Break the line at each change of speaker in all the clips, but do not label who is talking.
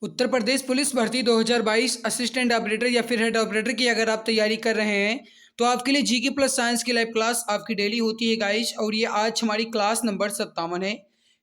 Uttar Pradesh police भर्ती 2022 assistant operator या फिर हेड ऑपरेटर की अगर आप तैयारी कर रहे हैं तो आपके लिए जीके प्लस साइंस की लाइव क्लास आपकी डेली होती है गाइस। और ये आज हमारी क्लास नंबर 57 है।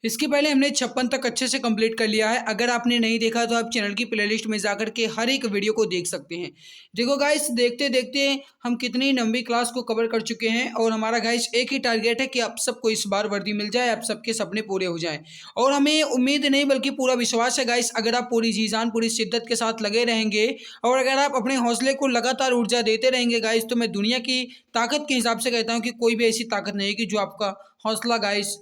इसके पहले हमने 56 तक अच्छे से कंप्लीट कर लिया है। अगर आपने नहीं देखा तो आप चैनल की प्लेलिस्ट में जाकर के हर एक वीडियो को देख सकते हैं। देखो गाइस, देखते देखते हम कितनी लंबी क्लास को कवर कर चुके हैं और हमारा गाइस एक ही टारगेट है कि आप सबको इस बार वर्दी मिल जाए, आप सबके सपने पूरे हो जाएं। और हमें उम्मीद नहीं बल्कि पूरा विश्वास है गाइस, अगर आप पूरी जी जान पूरी शिद्दत के साथ लगे रहेंगे और अगर आप अपने हौसले को लगातार ऊर्जा देते रहेंगे गाइस, तो मैं दुनिया की ताकत के हिसाब से कहता हूं कि कोई भी ऐसी ताकत नहीं है कि जो आपका हौसला गाइस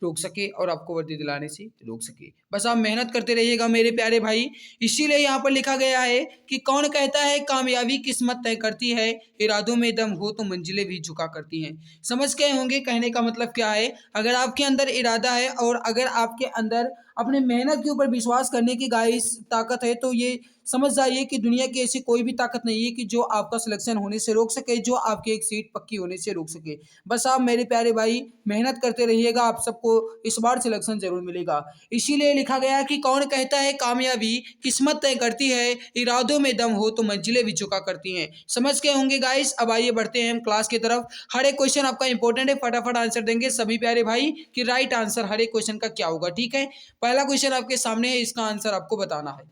रोक सके और आपको वर्दी दिलाने से रोक सके। बस आप मेहनत करते रहिएगा मेरे प्यारे भाई। इसीलिए यहाँ पर लिखा गया है कि कौन कहता है कामयाबी किस्मत तय करती है, इरादों में दम हो तो मंजिलें भी झुका करती हैं। समझ गए होंगे कहने का मतलब क्या है। अगर आपके अंदर इरादा है और अगर आपके अंदर अपने मेहनत के ऊपर विश्वास करने की गाइस ताकत है, तो ये समझ जाइए कि दुनिया की ऐसी कोई भी ताकत नहीं है कि जो आपका सिलेक्शन होने से रोक सके, जो आपकी एक सीट पक्की होने से रोक सके। बस आप मेरे प्यारे भाई मेहनत करते रहिएगा, आप सबको इस बार सिलेक्शन जरूर मिलेगा। इसीलिए लिखा गया है कि कौन कहता है कामयाबी किस्मत तय करती है, इरादों में दम हो तो मंजिलें भी झुका करती हैं। समझ गए होंगे गाइस। अब आइए बढ़ते हैं हम क्लास की तरफ। हर एक क्वेश्चन आपका इंपॉर्टेंट है, फटाफट आंसर देंगे सभी प्यारे भाई कि राइट आंसर हर एक क्वेश्चन का क्या होगा। ठीक है, पहला क्वेश्चन आपके सामने है, इसका आंसर आपको बताना है।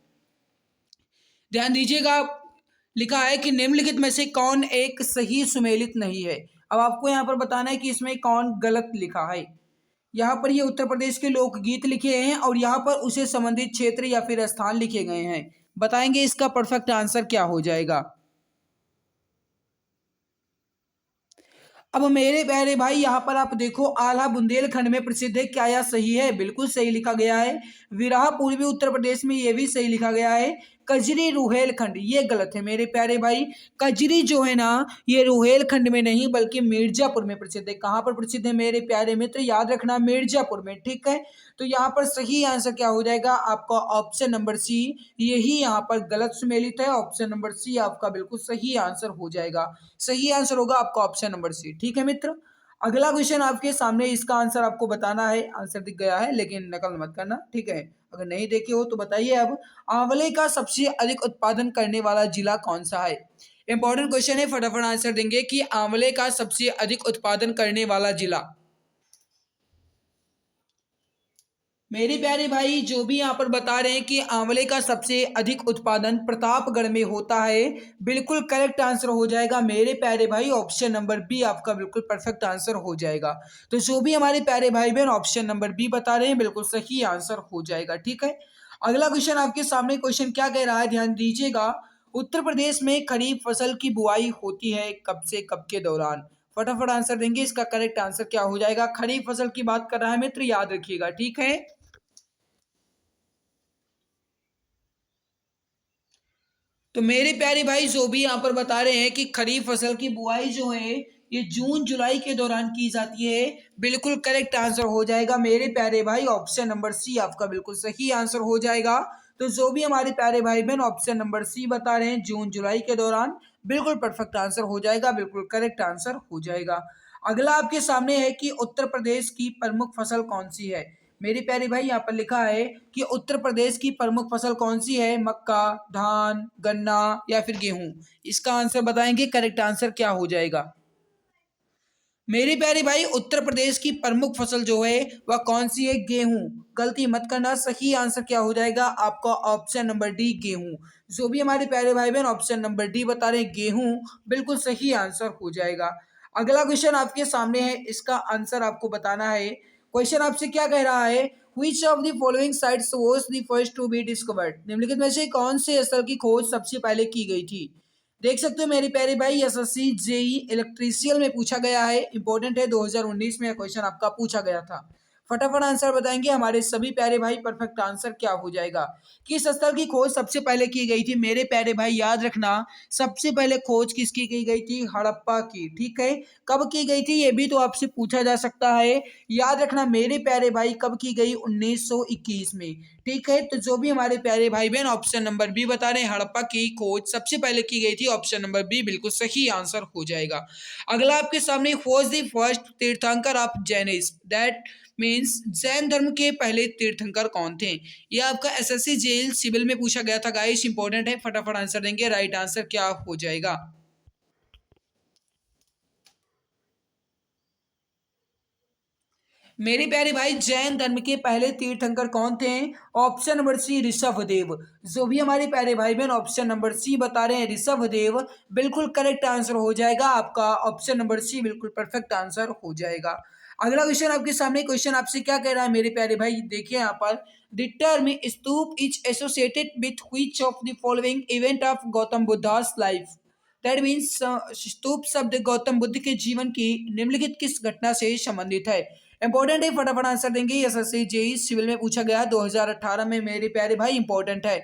ध्यान दीजिएगा, लिखा है कि निम्नलिखित में से कौन एक सही सुमेलित नहीं है। अब आपको यहाँ पर बताना है कि इसमें कौन गलत लिखा है। यहाँ पर ये उत्तर प्रदेश के लोकगीत लिखे हैं और यहाँ पर उसे संबंधित क्षेत्र या फिर स्थान लिखे गए हैं। बताएंगे इसका परफेक्ट आंसर क्या हो जाएगा। अब मेरे प्यारे भाई यहाँ पर आप देखो, आला बुंदेलखंड में प्रसिद्ध है, क्या यह सही है? बिल्कुल सही लिखा गया है। विराह पूर्वी उत्तर प्रदेश में, ये भी सही लिखा गया है। कजरी रुहेलखंड, ये गलत है मेरे प्यारे भाई। कजरी जो है ना, ये रुहेलखंड में नहीं बल्कि मिर्जापुर में प्रसिद्ध है। कहाँ पर प्रसिद्ध है मेरे प्यारे मित्र? याद रखना, मिर्जापुर में। ठीक है, तो यहाँ पर सही आंसर क्या हो जाएगा आपका? ऑप्शन नंबर सी, यही यहाँ पर गलत सुमेलित है। ऑप्शन नंबर सी आपका बिल्कुल सही आंसर हो जाएगा। सही आंसर होगा आपका ऑप्शन नंबर सी। ठीक है मित्र, अगला क्वेश्चन आपके सामने, इसका आंसर आपको बताना है। आंसर दिख गया है लेकिन नकल मत करना, ठीक है? अगर नहीं देखे हो तो बताइए। अब आंवले का सबसे अधिक उत्पादन करने वाला जिला कौन सा है? इंपॉर्टेंट क्वेश्चन है, फटाफट आंसर देंगे कि आंवले का सबसे अधिक उत्पादन करने वाला जिला। मेरे प्यारे भाई जो भी यहाँ पर बता रहे हैं कि आंवले का सबसे अधिक उत्पादन प्रतापगढ़ में होता है, बिल्कुल करेक्ट आंसर हो जाएगा मेरे प्यारे भाई। ऑप्शन नंबर बी आपका बिल्कुल परफेक्ट आंसर हो जाएगा। तो जो भी हमारे प्यारे भाई बहन ऑप्शन नंबर बी बता रहे हैं, बिल्कुल सही आंसर हो जाएगा। ठीक है, अगला क्वेश्चन आपके सामने, क्वेश्चन क्या कह रहा है ध्यान दीजिएगा। उत्तर प्रदेश में खरीफ फसल की बुआई होती है कब से कब के दौरान? फटाफट आंसर देंगे, इसका करेक्ट आंसर क्या हो जाएगा। खरीफ फसल की बात कर रहा है मित्र, याद रखिएगा। ठीक है, तो मेरे प्यारे भाई जो भी यहाँ पर बता रहे हैं कि खरीफ फसल की बुआई जो है ये जून जुलाई के दौरान की जाती है, बिल्कुल करेक्ट आंसर हो जाएगा मेरे प्यारे भाई। ऑप्शन नंबर सी आपका बिल्कुल सही आंसर हो जाएगा। तो जो भी हमारे प्यारे भाई बहन ऑप्शन नंबर सी बता रहे हैं जून जुलाई के दौरान, बिल्कुल परफेक्ट आंसर हो जाएगा, बिल्कुल करेक्ट आंसर हो जाएगा। अगला आपके सामने है कि उत्तर प्रदेश की प्रमुख फसल कौन सी है। मेरी प्यारी भाई यहाँ पर लिखा है कि उत्तर प्रदेश की प्रमुख फसल कौन सी है? मक्का, धान, गन्ना या फिर गेहूं? इसका आंसर बताएंगे, करेक्ट आंसर क्या हो जाएगा। मेरी प्यारी भाई उत्तर प्रदेश की प्रमुख फसल जो है वह कौन सी है? गेहूं। गलती मत करना, सही आंसर क्या हो जाएगा आपका? ऑप्शन नंबर डी गेहूं। जो भी हमारे प्यारे भाई बहन ऑप्शन नंबर डी बता रहे हैं गेहूं, बिल्कुल सही आंसर हो जाएगा। अगला क्वेश्चन आपके सामने है, इसका आंसर आपको बताना है। क्वेश्चन आपसे क्या कह रहा है? Which of the following sites was the first to be discovered? निम्नलिखित में से कौन से स्थल की खोज सबसे पहले की गई थी? देख सकते हो मेरे प्यारे भाई, एसएससी जेई इलेक्ट्रीशियन में पूछा गया है, इंपॉर्टेंट है, 2019 में क्वेश्चन आपका पूछा गया था। फटाफट आंसर बताएंगे हमारे सभी प्यारे भाई, परफेक्ट आंसर क्या हो जाएगा। किस स्थल की खोज सबसे पहले की गई थी? मेरे प्यारे भाई याद रखना, सबसे पहले खोज किसकी की गई थी? हड़प्पा की। ठीक है, कब की गई थी ये भी तो आपसे पूछा जा सकता है। याद रखना मेरे प्यारे भाई, कब की गई? 1921 में। ठीक है, तो जो भी हमारे प्यारे भाई बहन ऑप्शन नंबर बी बता रहे हैं, हड़प्पा की खोज सबसे पहले की गई थी, ऑप्शन नंबर बी बिल्कुल सही आंसर हो जाएगा। अगला आपके सामने, खोज द फर्स्ट तीर्थंकर of Jainism, that means Jain धर्म के पहले तीर्थंकर कौन थे। ये आपका एसएससी जेल सिविल में पूछा गया था गाइस, इंपॉर्टेंट है, फटाफट आंसर देंगे। राइट आंसर क्या हो जाएगा? मेरे प्यारे भाई, जैन धर्म के पहले तीर्थंकर कौन थे? Option number C Rishabhdev. जो भी हमारे प्यारे भाई बहन ऑप्शन नंबर सी बता रहे हैं ऋषभदेव, बिल्कुल करेक्ट आंसर हो जाएगा आपका, ऑप्शन नंबर सी बिल्कुल परफेक्ट आंसर हो जाएगा। अगला क्वेश्चन आपके सामने, क्वेश्चन आपसे क्या कह रहा है मेरे प्यारे भाई, देखिए यहाँ पर, the term stupa is associated with which of the following event of Gautam Buddha's life. That means stupa शब्द गौतम बुद्ध के जीवन की निम्नलिखित किस घटना से संबंधित है। इंपॉर्टेंट है, फटाफट आंसर देंगे। एसएससी जेई सिविल में पूछा गया 2018 में मेरे प्यारे भाई, इंपॉर्टेंट है।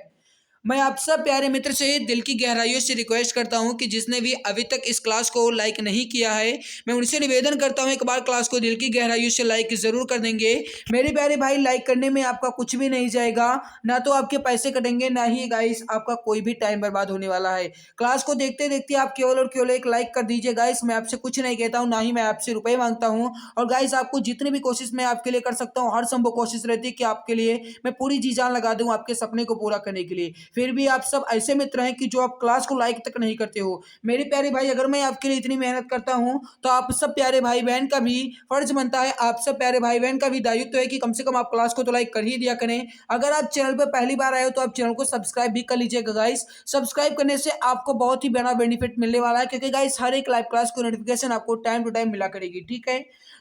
मैं आप सब प्यारे मित्र से दिल की गहराइयों से रिक्वेस्ट करता हूं कि जिसने भी अभी तक इस क्लास को लाइक नहीं किया है, मैं उनसे निवेदन करता हूं एक बार क्लास को दिल की गहराइयों से लाइक जरूर कर देंगे। मेरे प्यारे भाई, लाइक करने में आपका कुछ भी नहीं जाएगा, ना तो आपके पैसे कटेंगे, ना ही गाइस आपका कोई भी टाइम बर्बाद होने वाला है। क्लास को देखते देखते आप केवल और केवल एक लाइक कर दीजिए गाइस, मैं आपसे कुछ नहीं कहता हूँ, ना ही मैं आपसे रुपए मांगता हूँ। और गाइस, आपको जितनी भी कोशिश मैं आपके लिए कर सकता हूँ, हर संभव कोशिश रहती है कि आपके लिए मैं पूरी जी जान लगा दूं आपके सपने को पूरा करने के लिए। फिर भी आप सब ऐसे मित्र हैं कि जो आप क्लास को लाइक तक नहीं करते हो। मेरे प्यारे भाई, अगर मैं आपके लिए इतनी मेहनत करता हूं, तो आप सब प्यारे भाई बहन का भी फर्ज बनता है, आप सब प्यारे भाई बहन का भी दायित्व है कि कम से कम आप क्लास को तो लाइक कर ही दिया करें। अगर आप चैनल पर पहली बार आए हो तो आप चैनल को सब्सक्राइब भी कर लीजिएगा गाइस। सब्सक्राइब करने से आपको बहुत ही बड़ा बेनिफिट मिलने वाला है, क्योंकि गाइस हर एक लाइव क्लास को नोटिफिकेशन आपको टाइम टू टाइम मिला करेगी, ठीक है।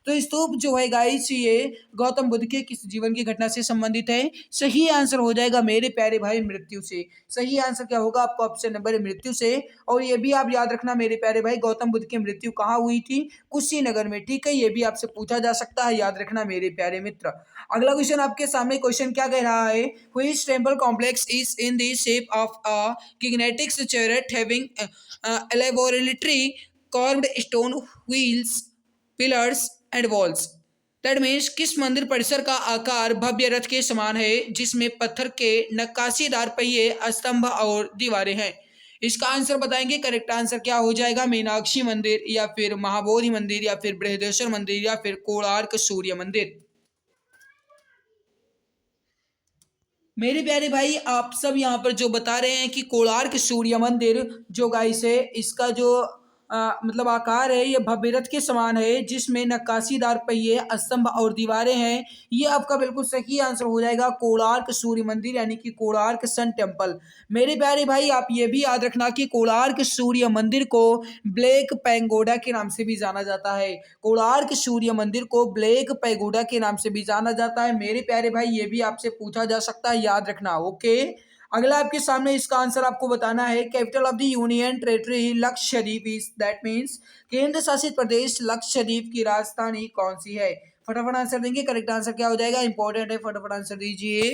तो स्तूप जो है गाइस, ये गौतम बुद्ध के किस जीवन की घटना से संबंधित है? सही आंसर हो जाएगा मेरे प्यारे भाई, मृत्यु से। सही आंसर क्या होगा आपका? ऑप्शन नंबर मृत्यु से। और ये भी आप याद रखना मेरे प्यारे भाई, गौतम बुद्ध की मृत्यु कहाँ हुई थी? कुशीनगर में, ठीक है। ये भी आपसे पूछा जा सकता है, याद रखना मेरे प्यारे मित्र। अगला क्वेश्चन आपके सामने, क्वेश्चन क्या कह रहा है? Which temple complex is in the shape of a kinetic chariot having elaborately carved stone wheels, pillars and walls. That means किस मंदिर परिसर का आकार भव्य रथ के समान है, जिसमें पत्थर के नक्काशीदार पहिए, स्तंभ और दीवारें हैं। इसका आंसर बताएंगे, करेक्ट आंसर क्या हो जाएगा? मीनाक्षी मंदिर, या फिर महाबोधि मंदिर, या फिर बृहदेश्वर मंदिर, या फिर कोणार्क सूर्य मंदिर। मेरे प्यारे भाई, आप सब यहाँ पर जो बता रहे हैं कि कोणार्क सूर्य मंदिर जो गाइस है, इसका जो मतलब आकार है, ये भव्य रथ के समान है, जिसमें नक्काशीदार पहिए, स्तंभ और दीवारें हैं। ये आपका बिल्कुल सही आंसर हो जाएगा, कोणार्क सूर्य मंदिर, यानी कि कोणार्क सन टेम्पल। मेरे प्यारे भाई, आप ये भी याद रखना कि कोणार्क सूर्य मंदिर को ब्लैक पैगोडा के नाम से भी जाना जाता है। कोणार्क सूर्य मंदिर को ब्लैक पैगोडा के नाम से भी जाना जाता है। मेरे प्यारे भाई, ये भी आपसे पूछा जा सकता है, याद रखना, ओके। अगला आपके सामने, इसका आंसर आपको बताना है। Capital of the union territory Lakshadweep is, that means केंद्र शासित प्रदेश लक्षद्वीप की राजधानी कौन सी है? फटाफट आंसर देंगे, करेक्ट आंसर क्या हो जाएगा? इंपॉर्टेंट है, फटाफट आंसर दीजिए।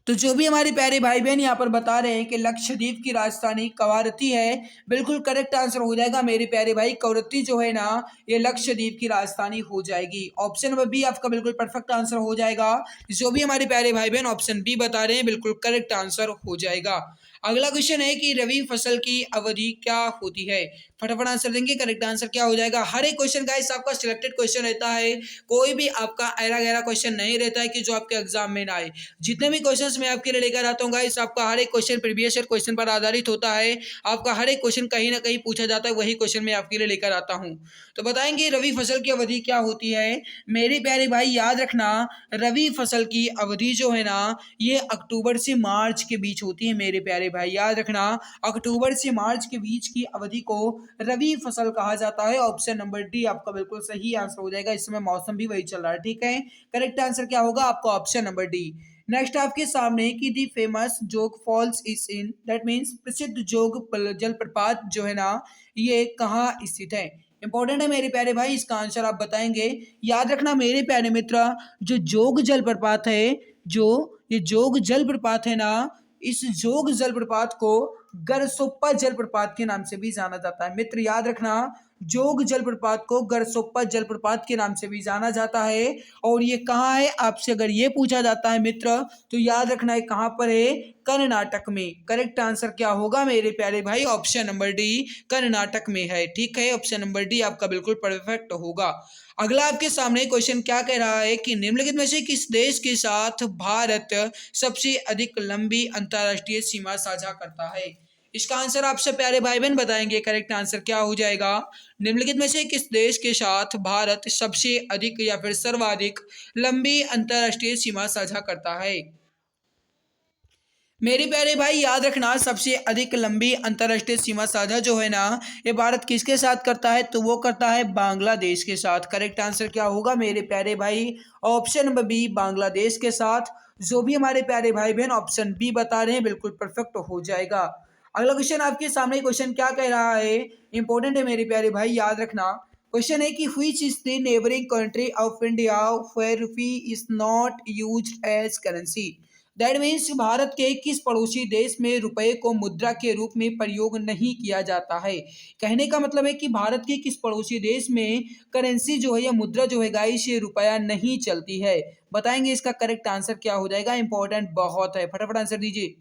तो जो भी हमारे प्यारे भाई बहन यहाँ पर बता रहे हैं कि लक्षद्वीप की राजधानी कवारत्ती है, बिल्कुल करेक्ट आंसर हो जाएगा मेरे प्यारे भाई। कवरत्ती जो है ना, ये लक्षद्वीप की राजधानी हो जाएगी। ऑप्शन नंबर बी आपका बिल्कुल परफेक्ट आंसर हो जाएगा। जो भी हमारे प्यारे भाई बहन ऑप्शन बी बता रहे हैं, बिल्कुल करेक्ट आंसर हो जाएगा। अगला क्वेश्चन है कि रबी फसल की अवधि क्या होती है? फटाफट आंसर देंगे, करेक्ट आंसर क्या हो जाएगा? हर एक क्वेश्चन गाइस आपका सिलेक्टेड क्वेश्चन रहता है, कोई भी आपका ऐरा गैरा क्वेश्चन नहीं रहता है कि जो आपके एग्जाम में ना आए। जितने भी क्वेश्चंस मैं आपके लिए लेकर आता हूँ गाइस, आपका हर एक क्वेश्चन प्रीवियस ईयर क्वेश्चन पर आधारित होता है। आपका हर एक क्वेश्चन कहीं ना कहीं पूछा जाता है, वही क्वेश्चन मैं आपके लिए लेकर आता हूँ। तो बताएंगे रबी फसल की अवधि क्या होती है? मेरे प्यारे भाई, याद रखना, रबी फसल की अवधि जो है ना, ये अक्टूबर से मार्च के बीच होती है मेरे प्यारे भाई, याद रखना। अक्टूबर से मार्च के बीच की अवधि को रबी फसल कहा जाता है। ऑप्शन नंबर डी आपका बिल्कुल सही आंसर हो जाएगा। इस समय मौसम भी वही चल रहा है, ठीक है। करेक्ट आंसर क्या होगा आपका? Option number D. नेक्स्ट आपके सामने कि the famous Jog Falls is in, that means प्रसिद्ध जोग जलप्रपात जो है ना, ये कहाँ स्थित है? इंपॉर्टेंट है मेरे प्यारे भाई, इसका आंसर आप बताएंगे। याद रखना मेरे प्यारे मित्र, जो जोग जलप्रपात है, जो ये जोग जलप्रपात है ना, इस जोग जलप्रपात को गरसोप्पा जलप्रपात के नाम से भी जाना जाता है मित्र, याद रखना। जोग जलप्रपात को गरसोप्पा जलप्रपात के नाम से भी जाना जाता है। और ये कहाँ है, आपसे अगर ये पूछा जाता है मित्र तो याद रखना है कहाँ पर है, कर्नाटक में। करेक्ट आंसर क्या होगा मेरे प्यारे भाई, ऑप्शन नंबर डी कर्नाटक में है। ठीक है, ऑप्शन नंबर डी आपका बिल्कुल परफेक्ट होगा। अगला आपके सामने क्वेश्चन क्या कह रहा है कि निम्नलिखित में से किस देश के साथ भारत सबसे अधिक लंबी अंतर्राष्ट्रीय सीमा साझा करता है। इसका आंसर आपसे प्यारे भाई बहन बताएंगे। करेक्ट आंसर क्या हो जाएगा, निम्नलिखित में से किस देश के साथ भारत सबसे अधिक या फिर सर्वाधिक लंबी अंतर्राष्ट्रीय सीमा साझा करता है। मेरे प्यारे भाई याद रखना, सबसे अधिक लंबी अंतर्राष्ट्रीय सीमा साझा जो है ना, ये भारत किसके साथ करता है, तो वो करता है बांग्लादेश के साथ। करेक्ट आंसर क्या होगा मेरे प्यारे भाई, ऑप्शन नंबर बी बांग्लादेश के साथ। जो भी हमारे प्यारे भाई बहन ऑप्शन बी बता रहे हैं बिल्कुल परफेक्ट हो जाएगा। अगला क्वेश्चन आपके सामने, क्वेश्चन क्या कह रहा है, इंपॉर्टेंट है मेरे प्यारे भाई, याद रखना। क्वेश्चन है कि which is the neighbouring country of India where rupee is not used as currency. That means Bharat के किस पड़ोसी देश में रुपए को मुद्रा के रूप में प्रयोग नहीं किया जाता है। कहने का मतलब है कि भारत के किस पड़ोसी देश में करेंसी जो है या मुद्रा जो है गाइस ये रुपया नहीं चलती है। बताएंगे इसका करेक्ट आंसर क्या हो जाएगा, इंपॉर्टेंट बहुत है, फटाफट आंसर दीजिए।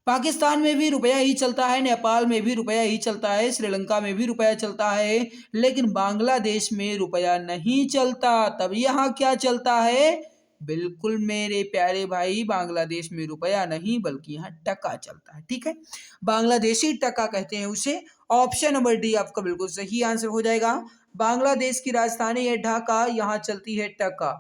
पाकिस्तान में भी रुपया ही चलता है, नेपाल में भी रुपया ही चलता है, श्रीलंका में भी रुपया चलता है, लेकिन बांग्लादेश में रुपया नहीं चलता। तब यहाँ क्या चलता है, बिल्कुल मेरे प्यारे भाई, बांग्लादेश में रुपया नहीं बल्कि यहाँ टका चलता है। ठीक है, बांग्लादेशी टका कहते हैं उसे। ऑप्शन नंबर डी आपका बिल्कुल सही आंसर हो जाएगा। बांग्लादेश की राजधानी है ढाका, यहाँ चलती है टका।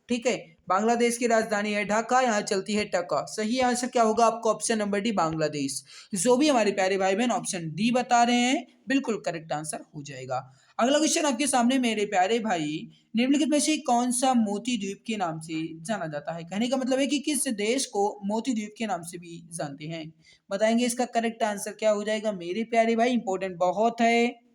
ठीक है, बांग्लादेश की राजधानी है ढाका, यहाँ चलती है टका। सही आंसर क्या होगा आपका, ऑप्शन नंबर डी बांग्लादेश। जो भी हमारे प्यारे भाई बहन ऑप्शन डी बता रहे हैं बिल्कुल करेक्ट आंसर हो जाएगा। अगला क्वेश्चन आपके सामने मेरे प्यारे भाई, निम्नलिखित में से कौन सा मोती द्वीप के नाम से जाना जाता है। कहने का मतलब है कि किस देश को मोती द्वीप के नाम से भी जानते हैं। बताएंगे इसका करेक्ट आंसर क्या हो जाएगा मेरे प्यारे भाई, इंपॉर्टेंट बहुत है।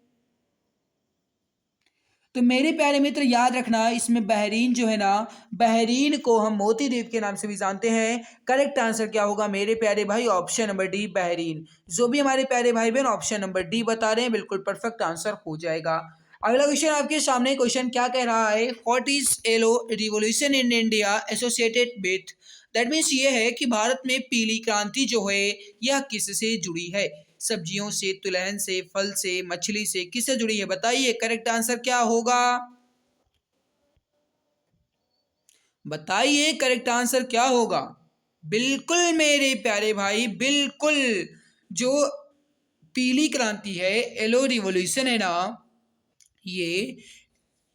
तो मेरे प्यारे मित्र याद रखना, इसमें बहरीन जो है ना, बहरीन को हम मोती द्वीप के नाम से भी जानते हैं। करेक्ट आंसर क्या होगा मेरे प्यारे भाई, ऑप्शन नंबर डी बहरीन। जो भी हमारे प्यारे भाई बहन ऑप्शन नंबर डी बता रहे हैं बिल्कुल परफेक्ट आंसर हो जाएगा। अगला क्वेश्चन आपके सामने, क्वेश्चन क्या कह रहा है, what is yellow revolution in India associated with. That means ये है कि भारत में पीली क्रांति जो है यह किससे जुड़ी है। सब्जियों से, तिलहन से, फल से, मछली से, किससे जुड़ी है बताइए। करेक्ट आंसर क्या होगा, बताइए करेक्ट आंसर क्या होगा। बिल्कुल मेरे प्यारे भाई, बिल्कुल। जो पीली क्रांति है, येलो रिवॉल्यूशन है ना, ये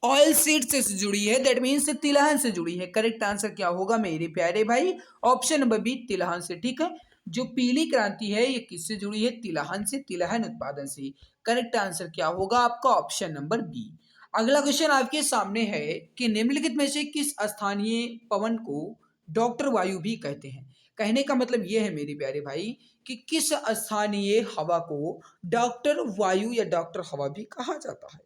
ऑयल सीड से जुड़ी है। दैट मीन्स तिलहन से जुड़ी है। करेक्ट आंसर क्या होगा मेरे प्यारे भाई, ऑप्शन नंबर बी तिलहन से। ठीक है, जो पीली क्रांति है ये किससे जुड़ी है, तिलहन से, तिलहन उत्पादन से। करेक्ट आंसर क्या होगा आपका, ऑप्शन नंबर बी। अगला क्वेश्चन आपके सामने है कि निम्नलिखित में से किस स्थानीय पवन को डॉक्टर वायु भी कहते हैं। कहने का मतलब यह है मेरे प्यारे भाई कि किस स्थानीय हवा को डॉक्टर वायु या डॉक्टर हवा भी कहा जाता है।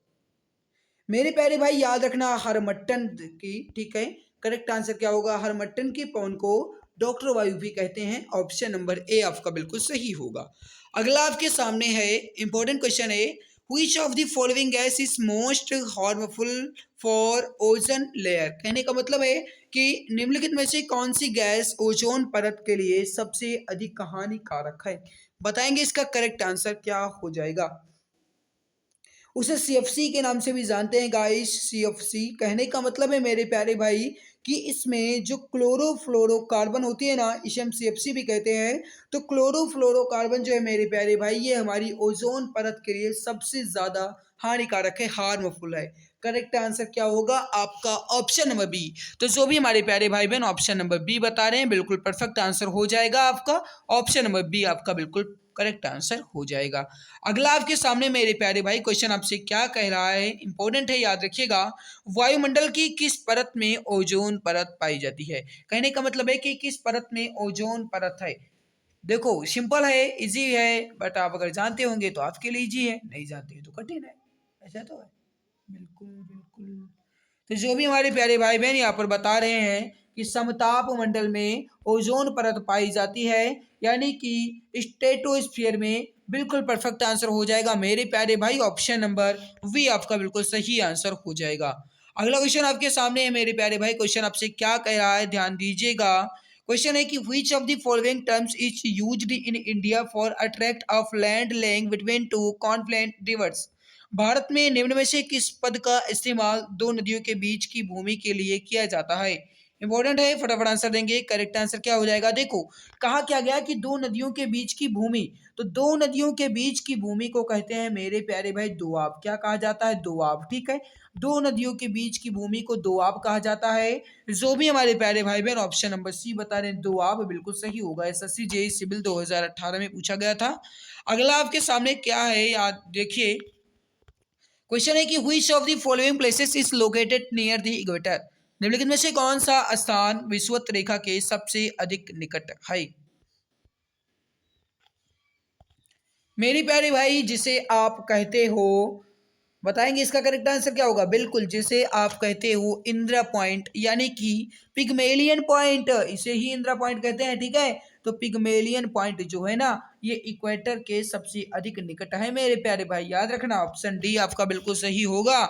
मेरे प्यारे भाई याद रखना, हरमट्टन की। ठीक है, करेक्ट आंसर क्या होगा, हरमट्टन के पवन को डॉक्टर वायु भी कहते हैं। ऑप्शन नंबर ए आपका बिल्कुल सही होगा। अगला आपके सामने है, इंपॉर्टेंट क्वेश्चन है, which of the following gas is most harmful for ozone layer. कहने का मतलब है कि निम्नलिखित में से कौन सी गैस ओजोन परत के लिए सबसे अधिक हानिकारक है। बताएंगे इसका करेक्ट आंसर क्या हो जाएगा। उसे सीएफसी के नाम से भी जानते हैं गाइस, सीएफसी। कहने का मतलब है मेरे प्यारे भाई कि इसमें जो क्लोरोफ्लोरोकार्बन होती है ना, इसे हम सीएफसी भी कहते हैं। तो क्लोरोफ्लोरोकार्बन जो है मेरे प्यारे भाई, ये हमारी ओजोन परत के लिए सबसे ज्यादा हानिकारक है, हार्मफुल है। करेक्ट आंसर क्या होगा आपका, ऑप्शन नंबर बी। तो जो भी हमारे प्यारे भाई बहन ऑप्शन नंबर बी बता रहे हैं बिल्कुल परफेक्ट आंसर हो जाएगा आपका। ऑप्शन नंबर बी आपका बिल्कुल करेक्ट आंसर हो जाएगा। अगला आपके सामने मेरे प्यारे भाई क्वेश्चन आपसे क्या कह रहा है, इंपॉर्टेंट है, याद रखिएगा। वायुमंडल की किस परत में ओजोन परत पाई जाती है। कहने का मतलब है कि किस परत में ओजोन परत है। देखो सिंपल है, इजी है, बट आप अगर जानते होंगे तो आपके लिए इजी है, नहीं जानते हैं तो कठिन है। ऐसा तो है, बिल्कुल बिल्कुल। तो जो भी हमारे प्यारे भाई बहन यहाँ पर बता रहे हैं कि समताप मंडल में ओजोन परत पाई जाती है, यानी कि स्ट्रेटोस्फीयर में बिल्कुल परफेक्ट आंसर हो जाएगा मेरे प्यारे भाई, ऑप्शन नंबर वी आपका बिल्कुल सही आंसर हो जाएगा। अगला क्वेश्चन आपके सामने है मेरे प्यारे भाई। क्वेश्चन आपसे क्या कह रहा है, ध्यान दीजिएगा। क्वेश्चन है कि which of the following terms is used in India for a tract of land laying between two confluent reverse. Bharat में निम्न में से किस पद का इस्तेमाल दो नदियों के बीच की भूमि के लिए किया जाता है? इंपॉर्टेंट है, फटाफट आंसर देंगे। करेक्ट आंसर क्या हो जाएगा? देखो, कहा क्या गया कि दो नदियों के बीच की भूमि, तो दो नदियों के बीच की भूमि को कहते हैं मेरे प्यारे भाई दोआब। क्या कहा जाता है? दोआब। ठीक है, दो नदियों के बीच की भूमि को दोआब कहा जाता है। जो भी हमारे प्यारे भाई बहन ऑप्शन नंबर सी बता रहे हैं, दोआब बिल्कुल सही होगा। एसएससी जेईई सिविल 2018 में पूछा गया था। अगला आपके सामने क्या है, याद देखिए। क्वेश्चन है कि which of the following places is located near the equator. निम्नलिखित में से कौन सा स्थान विषुवत रेखा के सबसे अधिक निकट है? मेरी प्यारे भाई, जिसे आप कहते हो, बताएंगे इसका करेक्ट आंसर क्या होगा? बिल्कुल, जिसे आप कहते हो इंदिरा पॉइंट, यानी कि पिग्मेलियन पॉइंट, इसे ही इंदिरा पॉइंट कहते हैं। ठीक है, तो पिग्मेलियन पॉइंट जो है ना, ये इक्वेटर के सबसे अधिक निकट है मेरे प्यारे भाई। याद रखना, ऑप्शन डी आपका बिल्कुल सही होगा।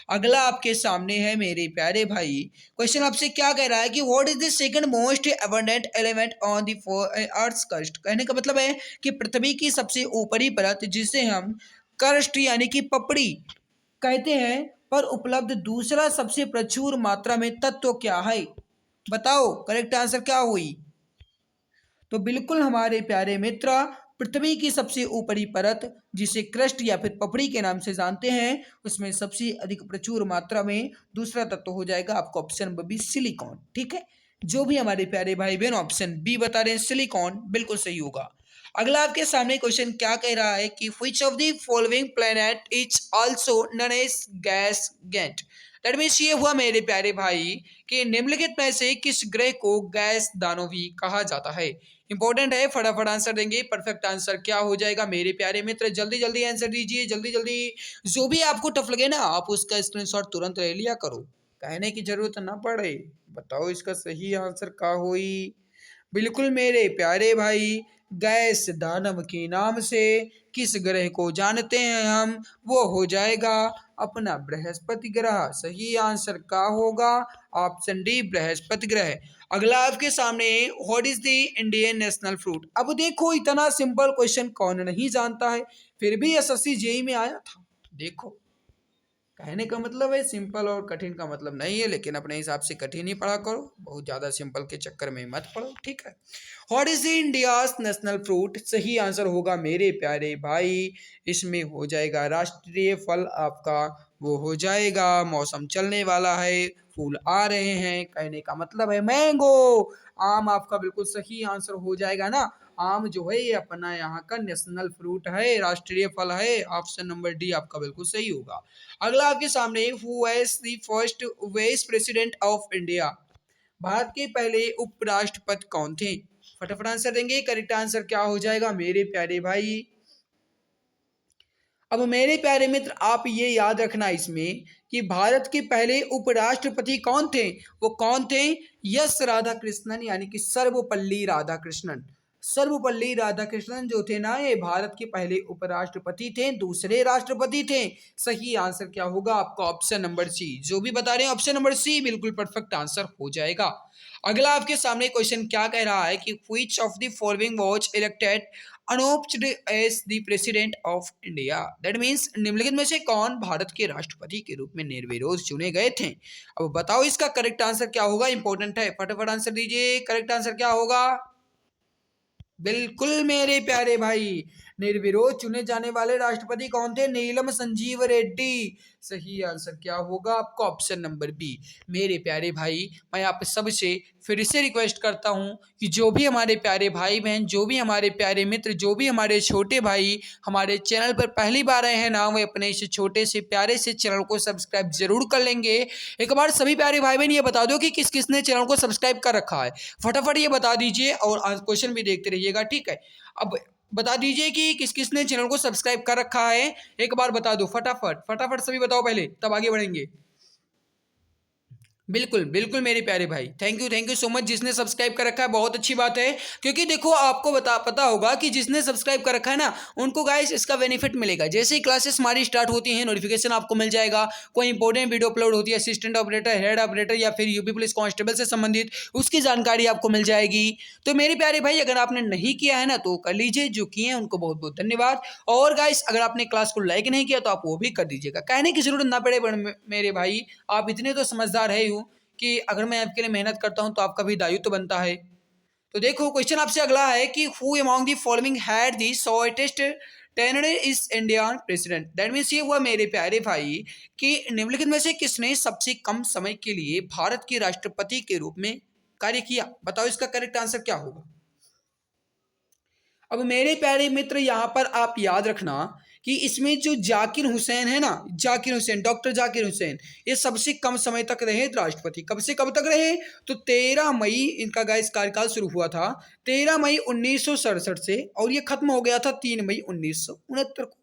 अगला आपके सामने है मेरे प्यारे भाई। क्वेश्चन आपसे क्या कह रहा है कि what is the second most abundant element on the earth's crust. कहने का मतलब है कि पृथ्वी की सबसे ऊपरी परत, जिसे हम क्रस्ट यानी कि पपड़ी कहते हैं, पर उपलब्ध दूसरा सबसे प्रचुर मात्रा में तत्व क्या है? बताओ करेक्ट आंसर क्या हुई? तो बिल्कुल हमारे प्यारे मित्र, पृथ्वी की सबसे ऊपरी परत, जिसे क्रस्ट या फिर पपड़ी के नाम से जानते हैं, उसमें सबसे अधिक प्रचुर मात्रा में दूसरा तत्व हो जाएगा आपका ऑप्शन नंबर बी, सिलिकॉन। ठीक है, जो भी हमारे प्यारे भाई बहन ऑप्शन बी बता रहे हैं, सिलिकॉन बिल्कुल सही होगा। अगला आपके सामने क्वेश्चन क्या कह रहा है कि which of the following planet is also known as gas giant. That means ये हुआ मेरे प्यारे भाई कि निम्नलिखित में से किस ग्रह को गैस दानव भी कहा जाता है? इंपॉर्टेंट है, फटाफट आंसर देंगे। परफेक्ट आंसर क्या हो जाएगा मेरे प्यारे मित्र? जल्दी जल्दी आंसर दीजिए, जल्दी जल्दी। जो भी आपको टफ लगे ना, आप उसका स्क्रीनशॉट तुरंत ले लिया करो, कहने की जरूरत ना पड़े। बताओ इसका सही आंसर क्या हुई? बिल्कुल मेरे प्यारे भाई, गैस दानव के नाम से किस ग्रह को जानते हैं हम, वो हो जाएगा अपना बृहस्पति ग्रह। सही आंसर क्या होगा? ऑप्शन डी, बृहस्पति ग्रह। अगला आपके सामने, what is the Indian national fruit. अब देखो, इतना सिंपल क्वेश्चन कौन नहीं जानता है, फिर भी एसएससी जेईई में आया था। देखो, कहने का मतलब है सिंपल और कठिन का मतलब नहीं है, लेकिन अपने हिसाब से कठिन ही पढ़ा करो, बहुत ज़्यादा सिंपल के चक्कर में मत पढ़ो। ठीक है, what is India's national fruit. सही आंसर होगा मेरे प्यारे भाई, इसमें हो जाएगा राष्ट्रीय फल आपका, वो हो जाएगा, मौसम चलने वाला है, फूल आ रहे हैं, कहने का मतलब है मैंगो। आम आपका बिल्कुल सही आंसर हो जाएगा ना। आम जो है ये अपना यहाँ का नेशनल फ्रूट है, राष्ट्रीय फल है। ऑप्शन नंबर डी आपका बिल्कुल सही होगा। अगला आपके सामने, who was the first vice president of India. Bharat के पहले उपराष्ट्रपति कौन थे? फटाफट आंसर देंगे। करेक्ट आंसर क्या हो जाएगा मेरे प्यारे भाई? अब मेरे प्यारे मित्र, आप ये याद रखना इसमें कि भारत के पहले उपराष्ट्रपति कौन थे। वो कौन थे? यस राधा कृष्णन, यानी कि सर्वपल्ली राधाकृष्णन। सर्वपल्ली राधाकृष्णन जो थे ना, ये भारत के पहले उपराष्ट्रपति थे, दूसरे राष्ट्रपति थे। सही आंसर क्या होगा आपका? Option number C. जो भी बता रहे हैं ऑप्शन नंबर सी बिल्कुल परफेक्ट आंसर हो जाएगा। अगला आपके सामने क्वेश्चन क्या कह रहा है कि which of the following was elected unopposed as the president of India. That means निम्नलिखित में से कौन भारत के राष्ट्रपति के रूप में निर्विरोध चुने गए थे? अब बताओ इसका करेक्ट आंसर क्या होगा? इंपॉर्टेंट है, फटाफट आंसर दीजिए। करेक्ट आंसर क्या होगा? बिल्कुल मेरे प्यारे भाई, निर्विरोध चुने जाने वाले राष्ट्रपति कौन थे? नीलम संजीव रेड्डी। सही आंसर क्या होगा आपका? Option number B. मेरे प्यारे भाई, मैं आप सबसे फिर से रिक्वेस्ट करता हूं कि जो भी हमारे प्यारे भाई बहन, जो भी हमारे प्यारे मित्र, जो भी हमारे छोटे भाई हमारे चैनल पर पहली बार आए हैं ना, वे अपने इस छोटे से प्यारे से चैनल को सब्सक्राइब जरूर कर लेंगे। एक बार सभी प्यारे भाई बहन ये बता दो कि किस किसने चैनल को सब्सक्राइब कर रखा है, फटाफट ये बता दीजिए और क्वेश्चन भी देखते रहिएगा। ठीक है, अब बता दीजिए कि किस किसने चैनल को सब्सक्राइब कर रखा है, एक बार बता दो फटाफट, फटाफट सभी बताओ पहले, तब आगे बढ़ेंगे। बिल्कुल, बिल्कुल मेरे प्यारे भाई। थैंक यू सो मच जिसने सब्सक्राइब कर रखा है, बहुत अच्छी बात है। क्योंकि देखो आपको पता होगा कि जिसने सब्सक्राइब कर रखा है ना, उनको गाइस इसका बेनिफिट मिलेगा। जैसे ही क्लासेस हमारी स्टार्ट होती हैं, नोटिफिकेशन आपको मिल जाएगा। कोई इंपॉर्टेंट वीडियो अपलोड होती है, असिस्टेंट ऑपरेटर, हेड ऑपरेटर या फिर यूपी पुलिस कांस्टेबल से संबंधित, उसकी जानकारी आपको मिल जाएगी। तो मेरे प्यारे भाई अगर आपने नहीं किया है ना तो कर लीजिए, जो किए हैं उनको बहुत-बहुत धन्यवाद। और गाइस अगर आपने क्लास को लाइक नहीं किया तो आप वो भी कर दीजिएगा। कहने की ज़रूरत ना पड़े पर मेरे भाई, आप इतने तो समझदार है ही हो कि अगर मैं आपके लिए मेहनत करता हूं तो आपका भी दायित्व तो बनता है। तो देखो क्वेश्चन आपसे अगला है कि who among the following had the shortest tenure is Indian president. That means ये हुआ मेरे प्यारे भाई कि निम्नलिखित में से किसने सबसे कम समय के लिए भारत के राष्ट्रपति के रूप में कार्य किया। बताओ इसका करेक्ट आंसर क्या होगा। अब मेरे प्यारे मित्र यहाँ पर आप याद रखना कि इसमें जो जाकिर हुसैन है ना, जाकिर हुसैन, डॉक्टर जाकिर हुसैन, ये सबसे कम समय तक रहे राष्ट्रपति। कब से कब तक रहे, तो 13 मई इनका गाइस कार्यकाल शुरू हुआ था 13 मई 1967 से, और ये खत्म हो गया था 3 मई 1969 को।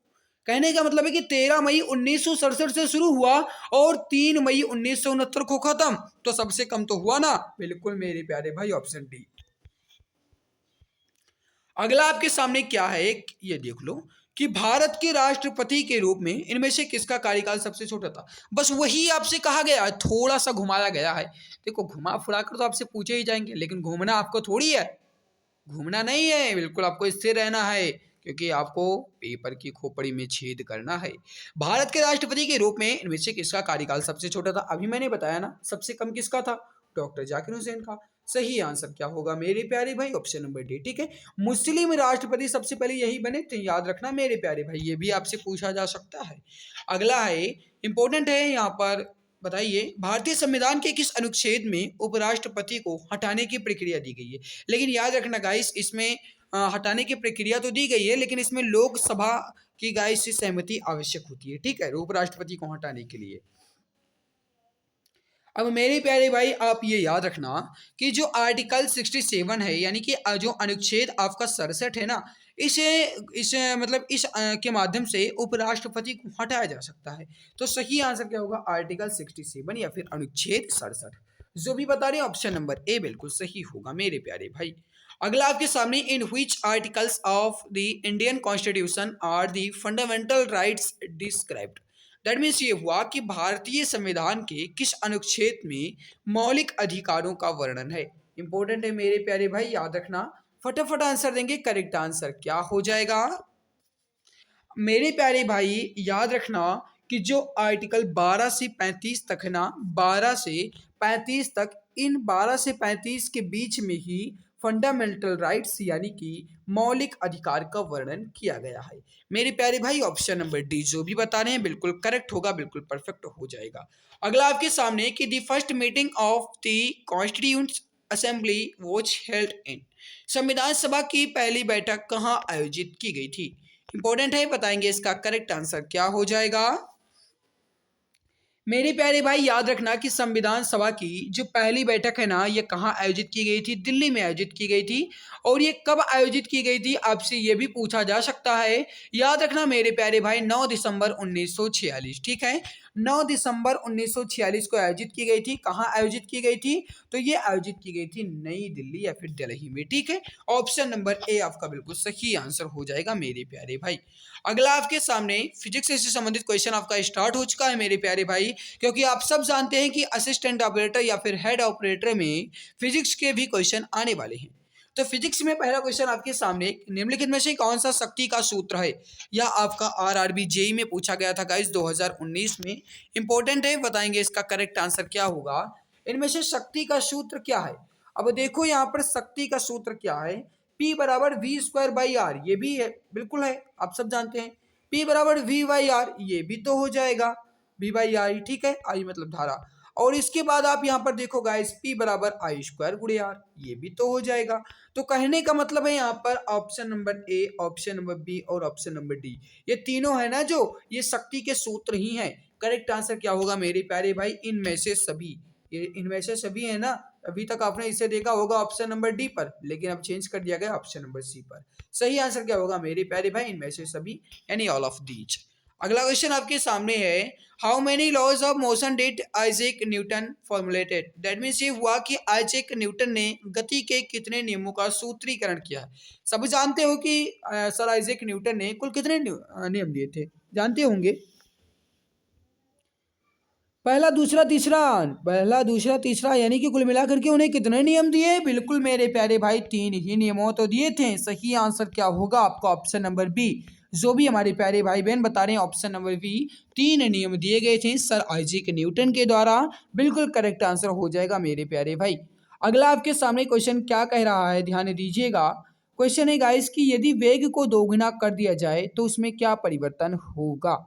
कहने का मतलब है कि 13 मई 1967 से शुरू हुआ और 3 मई 1969 को खत्म। तो सबसे कम तो हुआ ना, बिल्कुल मेरे प्यारे भाई, ऑप्शन डी। अगला आपके सामने क्या है, ये देख लो कि भारत के राष्ट्रपति के रूप में इनमें से किसका कार्यकाल सबसे छोटा था। बस वही आपसे कहा गया है, थोड़ा सा घुमाया गया है। देखो घुमा फुरा कर तो आपसे पूछे ही जाएंगे, लेकिन घूमना आपको थोड़ी है, घूमना नहीं है, बिल्कुल आपको स्थिर रहना है, क्योंकि आपको पेपर की खोपड़ी में छेद करना है। भारत के राष्ट्रपति के रूप में इनमें से किसका कार्यकाल सबसे छोटा था। अभी मैंने बताया ना, सबसे कम किसका था, डॉक्टर जाकिर हुसैन का। सही आंसर क्या होगा मेरे प्यारे भाई, ऑप्शन नंबर डी। ठीक है, मुस्लिम राष्ट्रपति सबसे पहले यही बने, तो याद रखना मेरे प्यारे भाई, ये भी आपसे पूछा जा सकता है। अगला है, इंपॉर्टेंट है यहाँ पर। बताइए भारतीय संविधान के किस अनुच्छेद में उपराष्ट्रपति को हटाने की प्रक्रिया दी गई है। लेकिन याद रखना गाइस, इसमें हटाने की प्रक्रिया तो दी गई है, लेकिन इसमें लोकसभा की गाइस से सहमति आवश्यक होती है। ठीक है, उपराष्ट्रपति को हटाने के लिए। अब मेरे प्यारे भाई आप ये याद रखना कि जो आर्टिकल 67 है, यानी कि जो अनुच्छेद आपका 67 है ना, इसे इसे मतलब के माध्यम से उपराष्ट्रपति को हटाया जा सकता है। तो सही आंसर क्या होगा, आर्टिकल 67 या फिर अनुच्छेद 67। जो भी बता रहे हैं ऑप्शन नंबर ए बिल्कुल सही होगा मेरे प्यारे भाई। अगला आपके सामने, in which articles of the Indian constitution are the fundamental rights described. That means ये हुआ कि भारतीय संविधान के किस अनुच्छेद में मौलिक अधिकारों का वर्णन है। इंपॉर्टेंट है मेरे प्यारे भाई, याद रखना। फटाफट आंसर देंगे, करेक्ट आंसर क्या हो जाएगा मेरे प्यारे भाई, याद रखना कि जो आर्टिकल 12 से 35 तक है ना, 12 से 35 तक, इन 12 से 35 के बीच में ही फंडामेंटल राइट्स यानी कि मौलिक अधिकार का वर्णन किया गया है। मेरे प्यारे भाई ऑप्शन नंबर डी जो भी बता रहे हैं बिल्कुल करेक्ट होगा, बिल्कुल परफेक्ट हो जाएगा। अगला आपके सामने कि the first meeting of the constituent assembly was held in. संविधान सभा की पहली बैठक कहाँ आयोजित की गई थी। इंपॉर्टेंट है, बताएंगे इसका करेक्ट आंसर क्या हो जाएगा। मेरे प्यारे भाई याद रखना कि संविधान सभा की जो पहली बैठक है ना, ये कहाँ आयोजित की गई थी, दिल्ली में आयोजित की गई थी। और ये कब आयोजित की गई थी आपसे ये भी पूछा जा सकता है। याद रखना मेरे प्यारे भाई, 9 दिसंबर 1946। ठीक है, 9 दिसंबर 1946 को आयोजित की गई थी। कहाँ आयोजित की गई थी, तो ये आयोजित की गई थी नई दिल्ली या फिर दिल्ली में। ठीक है, ऑप्शन नंबर ए आपका बिल्कुल सही आंसर हो जाएगा मेरे प्यारे भाई। अगला आपके सामने फिजिक्स से संबंधित क्वेश्चन आपका स्टार्ट हो चुका है मेरे प्यारे भाई, क्योंकि आप सब जानते हैं कि असिस्टेंट ऑपरेटर या फिर हेड ऑपरेटर में फिजिक्स के भी क्वेश्चन आने वाले हैं। तो फिजिक्स में पहला क्वेश्चन आपके सामने, निम्नलिखित में से कौन सा शक्ति का सूत्र है। यह आपका आरआरबी जेई में पूछा गया था गाइस 2019 में। इंपॉर्टेंट है, बताएंगे इसका करेक्ट आंसर क्या होगा। इनमें से शक्ति का सूत्र क्या है। अब देखो यहाँ पर शक्ति का सूत्र क्या है, P बराबर वी स्क्वायर बाई आर, ये भी है, बिल्कुल है, आप सब जानते हैं। P बराबर वी बाई आर, ये भी तो हो जाएगा वी बाई आर। ठीक है, आई मतलब धारा। और इसके बाद आप यहाँ पर देखो गाइस, P बराबर आई स्क्वायर गुणे आर, ये भी तो हो जाएगा। तो कहने का मतलब है यहाँ पर option number A, option number B और ऑप्शन नंबर डी, ये तीनों है ना जो, ये शक्ति के सूत्र ही हैं। करेक्ट आंसर क्या होगा मेरे प्यारे भाई, इनमें से सभी, ये इनमें से सभी है ना। अभी तक आपने इसे देखा होगा ऑप्शन नंबर डी पर, लेकिन अब चेंज कर दिया गया ऑप्शन नंबर सी पर। सही आंसर क्या होगा मेरे प्यारे भाई, इनमें से सभी, यानी ऑल ऑफ दीज। अगला क्वेश्चन आपके सामने है, how many laws of motion did Isaac Newton formulated. That means ये हुआ कि आइजैक न्यूटन ने गति के कितने नियमों का सूत्रीकरण किया। सभी जानते हो कि सर आइजैक न्यूटन ने कुल कितने नियम दिए थे, जानते होंगे। पहला दूसरा तीसरा यानी कि कुल मिलाकर के उन्हें कितने नियम दिए? बिल्कुल मेरे प्यारे भाई, 3 ही नियमों तो दिए थे। सही आंसर क्या होगा आपका? Option number B. जो भी हमारे प्यारे भाई बहन बता रहे हैं, ऑप्शन नंबर बी, 3 नियम दिए गए थे सर आइजैक न्यूटन के द्वारा। बिल्कुल करेक्ट आंसर हो जाएगा मेरे प्यारे भाई। अगला आपके सामने क्वेश्चन क्या कह रहा है, ध्यान दीजिएगा। क्वेश्चन है गाइस कि यदि वेग को दोगुना कर दिया जाए तो उसमें क्या परिवर्तन होगा?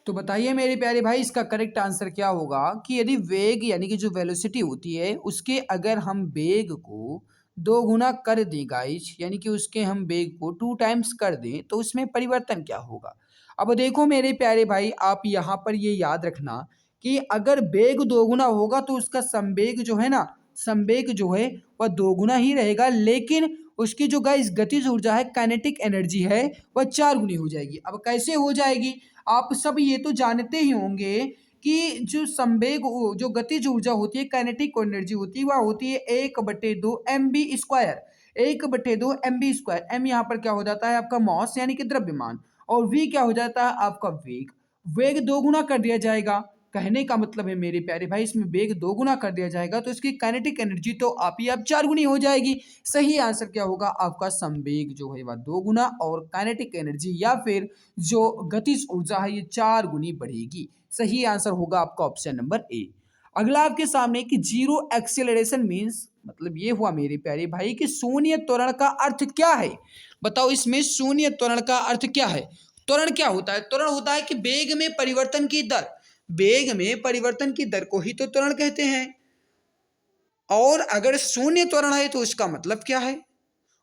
तो बताइए मेरे प्यारे भाई, इसका करेक्ट आंसर क्या होगा कि यदि वेग यानी कि जो वेलोसिटी होती है उसके अगर हम वेग को दो गुना कर दें गाइस, यानी कि उसके हम वेग को 2 टाइम्स कर दें तो उसमें परिवर्तन क्या होगा। अब देखो मेरे प्यारे भाई, आप यहाँ पर ये याद रखना कि अगर वेग दोगुना होगा तो उसका संवेग जो है ना, संवेग जो है वह दोगुना ही रहेगा, लेकिन उसकी जो गाइस गतिज ऊर्जा है, काइनेटिक एनर्जी है, वह 4 गुनी हो जाएगी। अब कैसे हो जाएगी? आप सब ये तो जानते ही होंगे कि जो संवेग जो गतिज ऊर्जा होती है, काइनेटिक एनर्जी होती है, वह होती है 1/2 mv²। 1/2 mv²। एम यहाँ पर क्या हो जाता है आपका मॉस यानी कि द्रव्यमान, और वी क्या हो जाता है आपका वेग। वेग दो गुना कर दिया जाएगा, कहने का मतलब है मेरे प्यारे भाई, इसमें वेग दो गुना कर दिया जाएगा तो इसकी काइनेटिक एनर्जी तो आप ही आप 4 गुनी हो जाएगी। सही आंसर क्या होगा आपका? संवेग जो है वह दो गुना और काइनेटिक एनर्जी या फिर जो गतिज ऊर्जा है ये 4 गुनी बढ़ेगी। सही आंसर होगा आपका ऑप्शन नंबर ए। अगला आपके सामने कि जीरो एक्सेलरेशन मीन्स, मतलब ये हुआ मेरे प्यारे भाई कि शून्य त्वरण का अर्थ क्या है? बताओ इसमें शून्य त्वरण का अर्थ क्या है? त्वरण क्या होता है? त्वरण होता है कि वेग में परिवर्तन की दर, वेग में परिवर्तन की दर को ही तो त्वरण कहते हैं। और अगर शून्य त्वरण है तो उसका मतलब क्या है?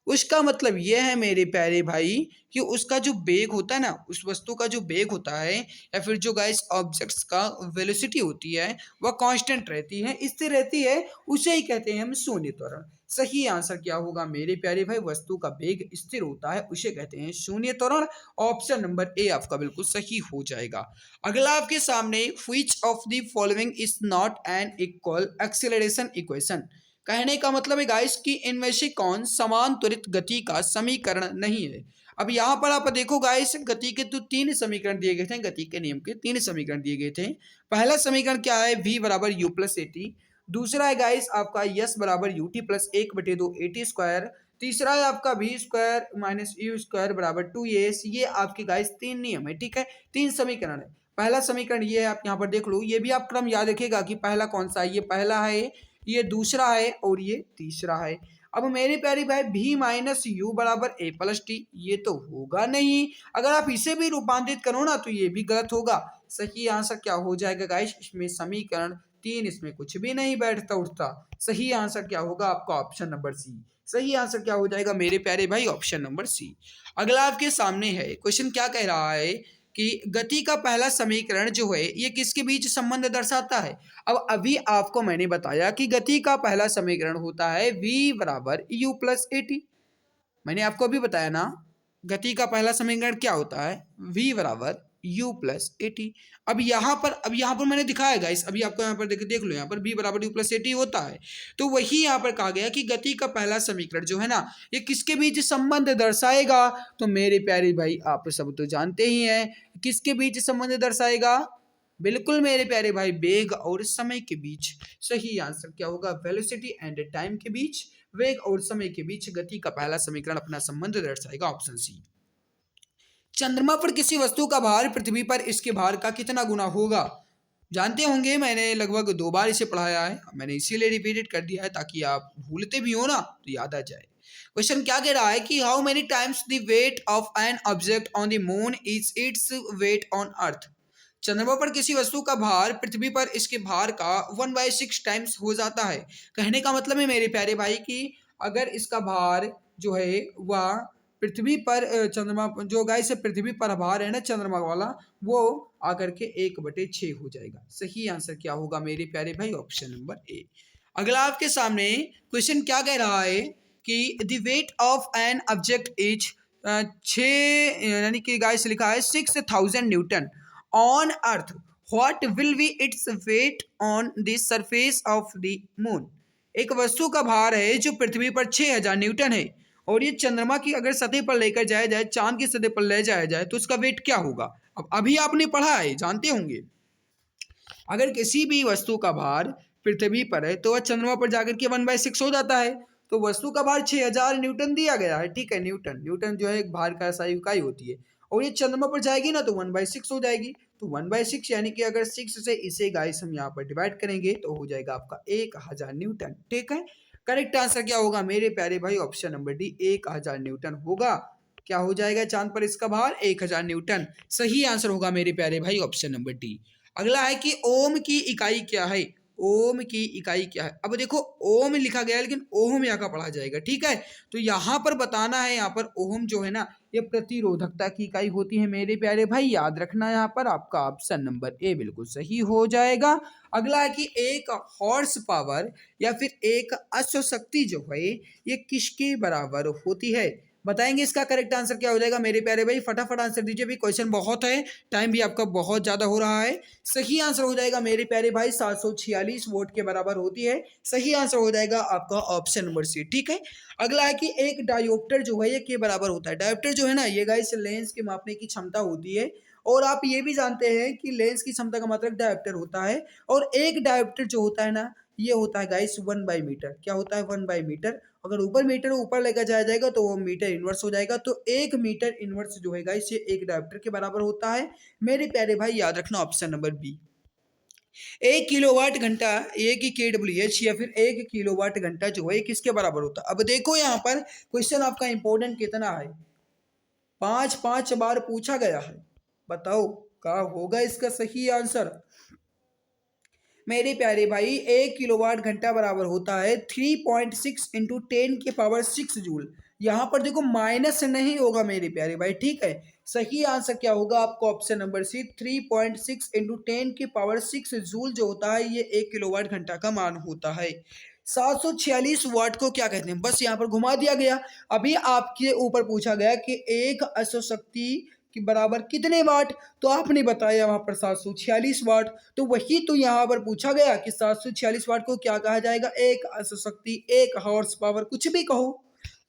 उसका मतलब यह है मेरे प्यारे भाई कि उसका जो वेग होता है ना, उस वस्तु का जो वेग होता है या फिर जो गाइस ऑब्जेक्ट्स का वेलोसिटी होती है वह कांस्टेंट रहती है, स्थिर रहती है, उसे ही कहते हैं हम शून्य त्वरण। सही आंसर क्या होगा मेरे प्यारे भाई? वस्तु का वेग स्थिर होता है उसे कहते हैं शून्य त्वरण। ऑप्शन नंबर ए आपका बिल्कुल सही हो जाएगा। अगला आपके सामने, which of the following is not an equal acceleration equation. कहने का मतलब है गाइस कि इनमें से कौन समान त्वरित गति का समीकरण नहीं है। अब यहाँ पर आप देखो गाइस, गति के तो 3 समीकरण दिए गए थे, गति के नियम के 3 समीकरण दिए गए थे। पहला समीकरण क्या है? v बराबर यू प्लस ए टी। दूसरा है गाइस आपका यस बराबर u t plus 1/2 a t square. तीसरा है आपका v square minus u square बराबर 2as। ये आपके गाइस 3 नियम है, ठीक है, 3 समीकरण है। पहला समीकरण ये है, आप यहाँ पर देख लो, ये भी आप क्रम याद रखेगा कि पहला कौन सा है। ये पहला है, ये दूसरा है और ये तीसरा है। अब मेरे प्यारे भाई, भी माइनस यू बराबर ए प्लस टी, ये तो होगा नहीं। अगर आप इसे भी रूपांतरित करो ना तो ये भी गलत होगा। सही आंसर क्या हो जाएगा गाइस? इसमें समीकरण 3, इसमें कुछ भी नहीं बैठता उठता। सही आंसर क्या होगा आपका? Option number C. सही आंसर क्या हो जाएगा मेरे प्यारे भाई? Option number C. अगला आपके सामने है क्वेश्चन, क्या कह रहा है कि गति का पहला समीकरण जो है ये किसके बीच संबंध दर्शाता है। अब अभी आपको मैंने बताया कि गति का पहला समीकरण होता है v बराबर यू प्लस ए टी। मैंने आपको अभी बताया ना, गति का पहला समीकरण क्या होता है? v बराबर यू प्लस ए टी। अब यहाँ पर मैंने दिखाया गाइस, अभी आपको यहाँ पर देख लो, यहाँ पर v बराबर यू प्लस ए टी होता है। तो वही यहाँ पर कहा गया कि गति का पहला समीकरण जो है ना, ये किसके बीच संबंध दर्शाएगा? तो मेरे प्यारे भाई, आप सब तो जानते ही हैं किसके बीच संबंध दर्शाएगा। बिल्कुल मेरे प्यारे भाई, वेग और समय के बीच। सही आंसर क्या होगा? वेलोसिटी एंड टाइम के बीच, वेग और समय के बीच गति का पहला समीकरण अपना संबंध दर्शाएगा। Option C. चंद्रमा पर किसी वस्तु का भार पृथ्वी पर इसके भार का कितना गुना होगा? जानते होंगे, मैंने लगभग 2 बार इसे पढ़ाया है, मैंने इसीलिए रिपीटेड कर दिया है ताकि आप भूलते भी हो ना तो याद आ जाए। क्वेश्चन क्या कह रहा है कि how many times the weight of an object on the moon is its weight on earth. चंद्रमा पर किसी वस्तु का भार पृथ्वी पर इसके भार का 1/6 टाइम्स हो जाता है। कहने का मतलब है मेरे प्यारे भाई कि अगर इसका भार जो है वह पृथ्वी पर चंद्रमा जो गाइस से पृथ्वी पर भार है ना चंद्रमा वाला, वो आकर के 1/6 हो जाएगा। सही आंसर क्या होगा मेरे प्यारे भाई? ऑप्शन नंबर ए। अगला आपके सामने क्वेश्चन क्या कह रहा है कि the weight of an object is 6 यानी कि गाइस लिखा है 6000 Newton on earth what will be its weight on the surface of the moon. एक वस्तु का भार है जो पृथ्वी पर 6000 न्यूटन है, और ये चंद्रमा की अगर सतह पर लेकर जाया जाए, चांद की सतह पर ले जाया जाए, तो उसका वेट क्या होगा। अब अभी आपने पढ़ा है, जानते होंगे, अगर किसी भी वस्तु का भार पृथ्वी पर है तो वह चंद्रमा पर जाकर के 1/6 हो जाता है। तो वस्तु का भार 6000 न्यूटन दिया गया है, ठीक है, न्यूटन न्यूटन जो है एक भार का SI इकाई होती है, और ये चंद्रमा पर जाएगी ना तो 1/6 हो जाएगी। तो 1/6 यानी कि अगर 6 से इसे गाइस हम यहाँ पर डिवाइड करेंगे तो हो जाएगा आपका 1000 न्यूटन, ठीक है। करेक्ट आंसर क्या होगा मेरे प्यारे भाई, ऑप्शन नंबर डी 1000 न्यूटन होगा। क्या हो जाएगा चांद पर इसका भार 1000 न्यूटन, सही आंसर होगा मेरे प्यारे भाई ऑप्शन नंबर डी। अगला है कि ओम की इकाई क्या है। ओम की इकाई क्या है। अब देखो ओम लिखा गया है लेकिन ओम यहाँ का पढ़ा जाएगा, ठीक है। तो यहाँ पर बताना है, यहाँ पर ओम जो है ना ये प्रतिरोधकता की इकाई होती है मेरे प्यारे भाई, याद रखना। यहाँ पर आपका ऑप्शन नंबर ए बिल्कुल सही हो जाएगा। अगला है कि एक हॉर्स पावर या फिर एक अश्वशक्ति जो है ये किसके बराबर होती है। बताएंगे इसका करेक्ट आंसर क्या हो जाएगा मेरे प्यारे भाई, फटाफट आंसर दीजिए, भी क्वेश्चन बहुत है, टाइम भी आपका बहुत ज्यादा हो रहा है। सही आंसर हो जाएगा मेरे प्यारे भाई 746 वोट के बराबर होती है। सही आंसर हो जाएगा आपका ऑप्शन नंबर सी, ठीक है। अगला है कि एक डायोप्टर जो है ये के बराबर होता है। डायोप्टर जो है ना ये गाइस लेंस के मापने की क्षमता होती है, और आप ये भी जानते हैं कि लेंस की क्षमता का मतलब डायोप्टर होता है, और एक डायोप्टर जो होता है ना ये होता है गाइस 1/मीटर। क्या होता है 1/मीटर। अगर ऊपर मीटर ऊपर लेकर जाया जाएगा तो वो मीटर इनवर्स हो जाएगा, तो 1 मीटर इनवर्स जो है गाइस ये एक डायोप्टर के बराबर होता है मेरे प्यारे भाई, याद रखना ऑप्शन नंबर बी। 1 किलोवाट घंटा एक ही KWH या फिर 1 किलोवाट घंटा जो है किसके बराबर होता है। अब देखो यहाँ पर क्वेश्चन आपका इंपॉर्टेंट कितना है, 5 बार पूछा गया है, बताओ क्या होगा इसका सही आंसर। मेरे प्यारे भाई 1 किलोवाट घंटा बराबर होता है 3.6 इंटू 10 की पावर 6 जूल। यहाँ पर देखो माइनस नहीं होगा मेरे प्यारे भाई, ठीक है। सही आंसर क्या होगा आपको ऑप्शन नंबर सी 3.6 इंटू 10 की पावर 6 जूल जो होता है ये 1 किलोवाट घंटा का मान होता है। 746 वाट को क्या कहते हैं, बस यहाँ पर घुमा दिया गया। अभी आपके ऊपर पूछा गया कि एक अश्वशक्ति के बराबर कितने वाट, तो आपने बताया वहां पर 746 वाट। तो वही तो यहाँ पर पूछा गया कि 746 वाट को क्या कहा जाएगा, एक अश्वशक्ति, एक हॉर्स पावर, कुछ भी कहो,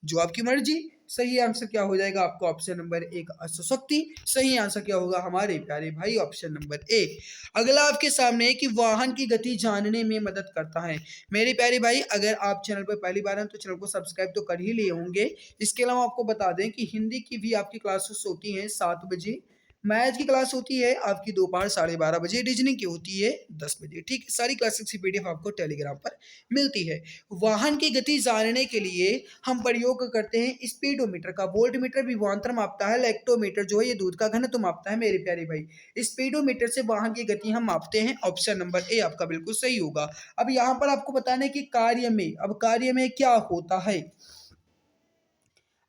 जो आपकी मर्जी। सही आंसर क्या हो जाएगा आपका ऑप्शन नंबर एक अश्वशक्ति। सही आंसर क्या होगा हमारे प्यारे भाई ऑप्शन नंबर ए। अगला आपके सामने है कि वाहन की गति जानने में मदद करता है। मेरे प्यारे भाई अगर आप चैनल पर पहली बार हैं तो चैनल को सब्सक्राइब तो कर ही लिए होंगे। इसके अलावा आपको बता दें कि हिंदी की भी आपकी क्लासेस होती हैं 7 बजे, मैथ की क्लास होती है आपकी दोपहर 12:30 बजे, रीजनिंग की होती है 10 बजे, ठीक है। सारी क्लासेस की PDF आपको टेलीग्राम पर मिलती है। वाहन की गति जानने के लिए हम प्रयोग करते हैं स्पीडोमीटर का। वोल्टमीटर विभवांतर मापता है, लेक्टोमीटर जो है ये दूध का घनत्व मापता है मेरे प्यारे भाई। स्पीडोमीटर से वाहन की गति हम मापते हैं, ऑप्शन नंबर ए आपका बिल्कुल सही होगा। अब यहाँ पर आपको बताना है कि कार्य में, अब कार्य में क्या होता है,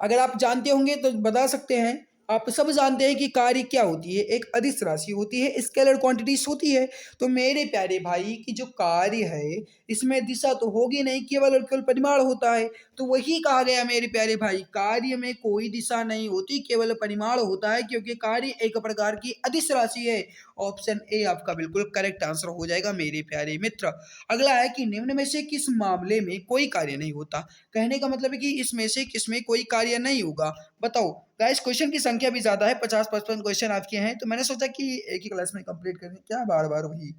अगर आप जानते होंगे तो बता सकते हैं। आप सब जानते हैं कि कार्य क्या होती है, एक अदिश राशि होती है, स्केलर क्वांटिटीज होती है। तो मेरे प्यारे भाई की जो कार्य है इसमें दिशा तो होगी नहीं, केवल और केवल परिमाण होता है। तो वही कहा गया मेरे प्यारे भाई, कार्य में कोई दिशा नहीं होती, केवल परिमाण होता है, क्योंकि कार्य एक प्रकार की अदिश राशि है। ऑप्शन ए आपका बिल्कुल करेक्ट आंसर हो जाएगा मेरे प्यारे मित्र। अगला है कि निम्न में से किस मामले में कोई कार्य नहीं होता। कहने का मतलब है कि इसमें से किसमें कोई कार्य नहीं होगा, बताओ। गाइस क्वेश्चन की संख्या भी ज्यादा है, 50-55 क्वेश्चन आपके हैं, तो मैंने सोचा कि एक ही क्लास में कंप्लीट करें, क्या बार बार वही।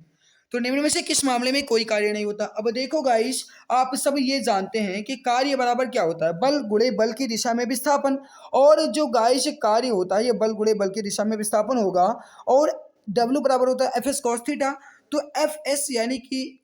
तो निम्न में से किस मामले में कोई कार्य नहीं होता। अब देखो गाइस आप सब ये जानते हैं कि कार्य बराबर क्या होता है, बल गुणे बल की दिशा में विस्थापन। और जो गाइस कार्य होता है ये बल गुणे बल की दिशा में विस्थापन होगा, और W बराबर होता है FS cos थीटा। तो FS यानी कि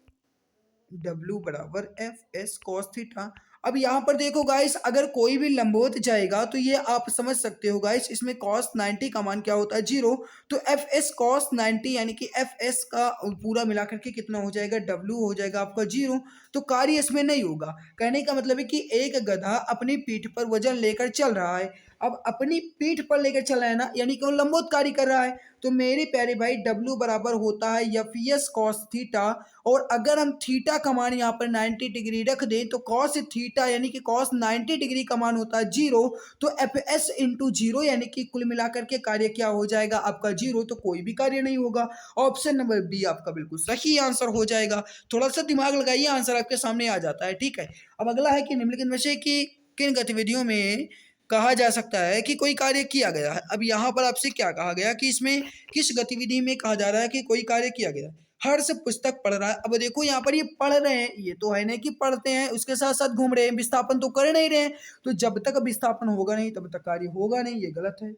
W बराबर FS cos थीटा। अब यहाँ पर देखो गाइस अगर कोई भी लंबवत जाएगा तो ये आप समझ सकते हो गाइस, इसमें cos 90 का मान क्या होता है 0। तो FS cos 90 यानी कि FS का पूरा मिलाकर के कितना हो जाएगा, W हो जाएगा आपका 0। तो कार्य इसमें नहीं होगा। कहने का मतलब है कि एक गधा अपनी पीठ पर वजन लेकर चल रहा है। अब अपनी पीठ पर लेकर चल रहा है ना, यानी कि वो लंबवत कार्य कर रहा है। तो मेरे प्यारे भाई W बराबर होता है एफ एस कॉस थीटा, और अगर हम थीटा का मान यहाँ पर 90 डिग्री रख दें तो कॉस थीटा यानी कि कॉस 90 डिग्री का मान होता है 0। तो एफ एस इंटू जीरो यानी कि कुल मिलाकर के कार्य क्या हो जाएगा आपका 0, तो कोई भी कार्य नहीं होगा। ऑप्शन नंबर बी आपका बिल्कुल सही आंसर हो जाएगा। थोड़ा सा दिमाग लगाइए, आंसर आपके सामने आ जाता है। ठीक है, अब अगला है कि निम्नलिखित में से कि किन गतिविधियों में कहा जा सकता है कि कोई कार्य किया गया है। अब यहाँ पर आपसे क्या कहा गया कि इसमें किस गतिविधि में कहा जा रहा है कि कोई कार्य किया गया। हर्ष पुस्तक पढ़ रहा है। अब देखो यहाँ पर ये पढ़ रहे हैं, ये तो है नहीं कि पढ़ते हैं उसके साथ साथ घूम रहे हैं, विस्थापन तो कर नहीं रहे हैं। तो जब तक विस्थापन होगा नहीं तब तक कार्य होगा नहीं, ये गलत है।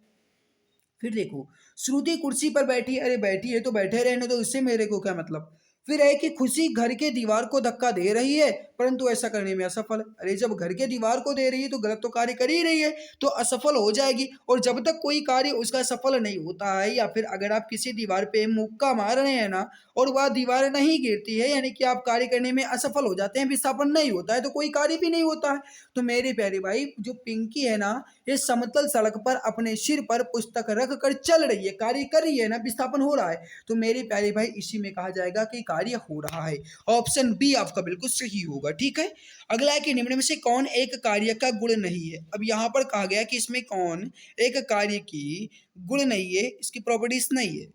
फिर देखो, श्रुति कुर्सी पर बैठी, अरे बैठी है तो बैठे रहने दो, इससे मेरे को क्या मतलब। फिर है कि खुशी घर के दीवार को धक्का दे रही है परंतु ऐसा करने में असफल है। अरे जब घर के दीवार को दे रही है तो गलत तो कार्य कर ही रही है, तो असफल हो जाएगी। और जब तक कोई कार्य उसका सफल नहीं होता है, या फिर अगर आप किसी दीवार पे मुक्का मार रहे हैं ना और वह दीवार नहीं गिरती है, यानी कि आप कार्य करने में असफल हो जाते हैं, विस्थापन नहीं होता है, तो कोई कार्य भी नहीं होता है। तो मेरे प्यारे भाई जो पिंकी है ना, ये समतल सड़क पर अपने सिर पर पुस्तक रख कर चल रही है, कार्य कर रही है ना, विस्थापन हो रहा है। तो मेरे प्यारे भाई इसी में कहा जाएगा कि कार्य हो रहा है। ऑप्शन बी आपका बिल्कुल सही होगा। ठीक है, अगला है कि निम्न में से कौन एक कार्य का गुण नहीं है। अब यहाँ पर कहा गया कि इसमें कौन एक कार्य की गुण नहीं है, इसकी प्रॉपर्टीज नहीं है।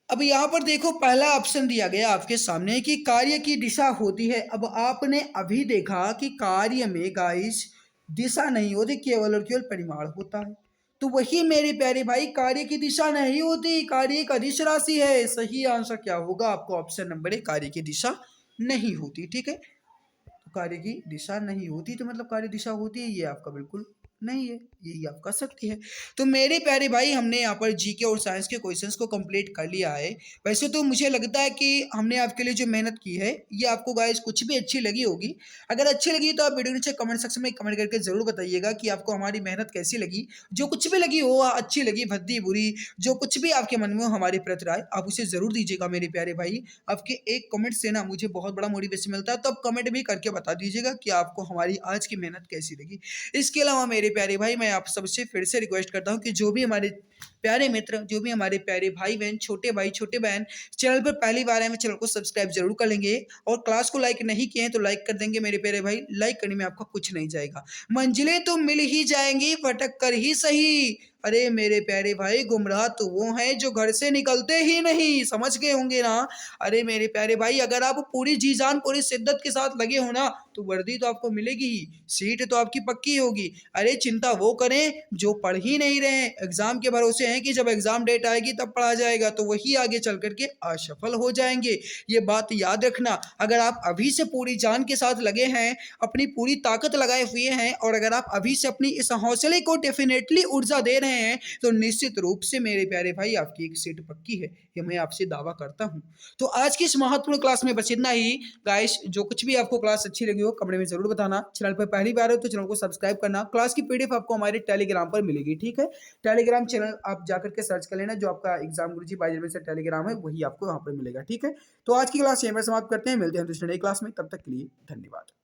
अब यहाँ पर देखो पहला ऑप्शन दिया गया आपके सामने कि कार्य की दिशा होती है। अब आपने अभी देखा कि कार्य में गाइस दिशा नहीं होती, केवल और केवल परिमाण होता है। तो वही मेरे प्यारे भाई कार्य की दिशा नहीं होती, कार्य एक अदिश राशि है। सही आंसर क्या होगा आपको ऑप्शन नंबर 1, कार्य की दिशा नहीं होती। ठीक है, तो कार्य की दिशा नहीं होती तो मतलब कार्य दिशा होती है, ये आपका बिल्कुल नहीं है, यही आपका सत्य है। तो मेरे प्यारे भाई हमने यहाँ पर जीके और साइंस के क्वेश्चंस को कंप्लीट कर लिया है। वैसे तो मुझे लगता है कि हमने आपके लिए जो मेहनत की है ये आपको गाइस कुछ भी अच्छी लगी होगी। अगर अच्छी लगी तो आप वीडियो नीचे कमेंट सेक्शन में कमेंट करके जरूर बताइएगा कि आपको हमारी मेहनत कैसी लगी। जो कुछ भी लगी हो, अच्छी लगी, भद्दी बुरी, जो कुछ भी आपके मन में हो हमारे प्रति राय, आप उसे जरूर दीजिएगा मेरे प्यारे भाई। आपके एक कमेंट से ना मुझे बहुत बड़ा मोटिवेशन मिलता है, तो आप कमेंट भी करके बता दीजिएगा कि आपको हमारी आज की मेहनत कैसी लगी। इसके अलावा मेरे प्यारे भाई मैं आप सबसे फिर से रिक्वेस्ट करता हूं कि जो भी हमारे प्यारे मित्र, जो भी हमारे प्यारे भाई बहन, छोटे भाई छोटे बहन चैनल पर पहली बार आए हैं, चैनल को सब्सक्राइब जरूर कर लेंगे, और क्लास को लाइक नहीं किए हैं तो लाइक कर देंगे मेरे प्यारे भाई। लाइक करने में आपका कुछ नहीं जाएगा, मंजिलें तो मिल ही जाएंगी, भटक कर ही सही। अरे मेरे प्यारे भाई गुमराह तो वो हैं जो घर से निकलते ही नहीं, समझ गए होंगे ना। अरे मेरे प्यारे भाई अगर आप पूरी जी जान पूरी शिद्दत के साथ लगे हो ना तो वर्दी तो आपको मिलेगी ही, सीट तो आपकी पक्की होगी। अरे चिंता वो करें जो पढ़ ही नहीं रहे, एग्जाम के भरोसे हैं कि जब एग्जाम डेट आएगी तब पढ़ा जाएगा, तो वही आगे चल करके असफल हो जाएंगे। ये बात याद रखना। अगर आप अभी से पूरी जान के साथ लगे हैं, अपनी पूरी ताकत लगाए हुए हैं, और अगर आप अभी से अपनी इस हौसले को डेफिनेटली ऊर्जा दे रहे हैं तो निश्चित रूप से मेरे प्यारे भाई आपकी एक सीट पक्की है, ये मैं आपसे दावा करता हूं। तो आज की इस महत्वपूर्ण क्लास में बस इतना ही गाइस। जो कुछ भी आपको क्लास अच्छी लगी हो कमेंट में जरूर बताना। चैनल पर पहली बार हो तो चैनल को सब्सक्राइब करना। क्लास की पीडीएफ आपको हमारे टेलीग्राम पर मिलेगी। ठीक है, टेलीग्राम चैनल आप जाकर के सर्च कर लेना, जो आपका एग्जाम गुरुजी बाय से टेलीग्राम है वही आपको वहां पर मिलेगा। ठीक है, तो आज की क्लास यहीं पर समाप्त करते हैं, मिलते हैं दूसरे नई क्लास में, तब तक के लिए धन्यवाद।